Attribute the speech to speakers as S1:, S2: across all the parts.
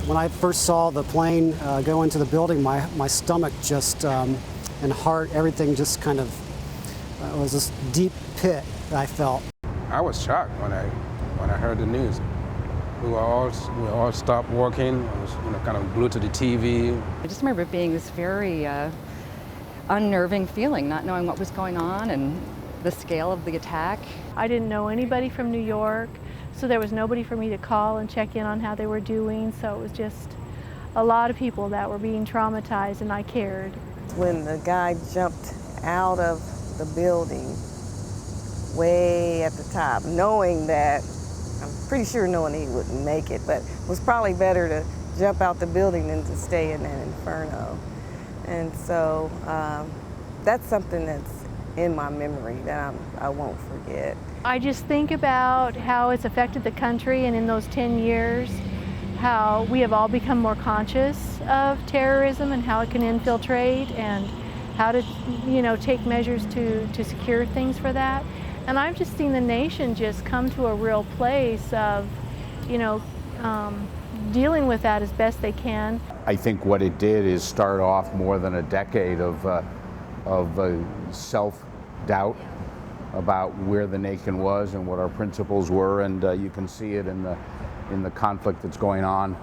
S1: When I first saw the plane go into the building, my stomach just and heart, everything just kind of it was this deep pit that I felt.
S2: I was shocked when I heard the news. We all stopped working. I was kind of glued to the TV.
S3: I just remember it being this very unnerving feeling, not knowing what was going on and the scale of the attack.
S4: I didn't know anybody from New York, so there was nobody for me to call and check in on how they were doing, so it was just a lot of people that were being traumatized, and I cared.
S5: When the guy jumped out of the building way at the top, knowing that, I'm pretty sure knowing he wouldn't make it, but it was probably better to jump out the building than to stay in that inferno. And so that's something that's in my memory that I won't forget.
S4: I just think about how it's affected the country, and in those 10 years, how we have all become more conscious of terrorism and how it can infiltrate and how to, take measures to secure things for that. And I've just seen the nation just come to a real place of, dealing with that as best they can.
S6: I think what it did is start off more than a decade of self-doubt about where the nation was and what our principles were, and you can see it in the conflict that's going on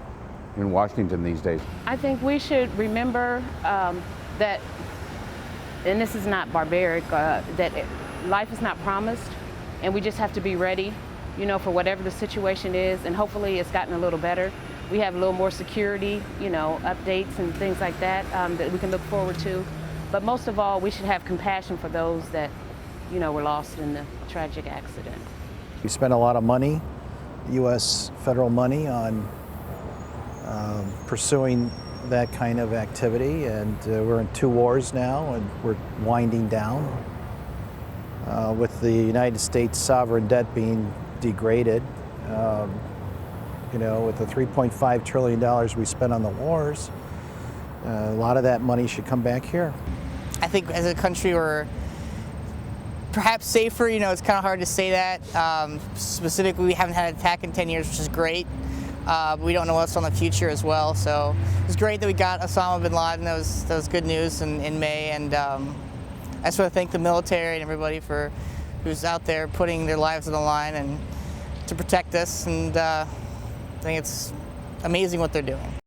S6: in Washington these days.
S7: I think we should remember that, and this is not barbaric, that life is not promised, and we just have to be ready, for whatever the situation is, and hopefully it's gotten a little better. We have a little more security, updates and things like that that we can look forward to. But most of all, we should have compassion for those that, were lost in the tragic accident.
S8: We spent a lot of money, U.S. federal money, on pursuing that kind of activity, and we're in 2 wars now, and we're winding down. With the United States sovereign debt being degraded, with the $3.5 trillion we spent on the wars, a lot of that money should come back here.
S9: I think as a country we're perhaps safer. It's kind of hard to say that. Specifically, we haven't had an attack in 10 years, which is great. We don't know what's on the future as well, so it's great that we got Osama bin Laden. That was good news in May, and I just want to thank the military and everybody who's out there putting their lives on the line and to protect us, and I think it's amazing what they're doing.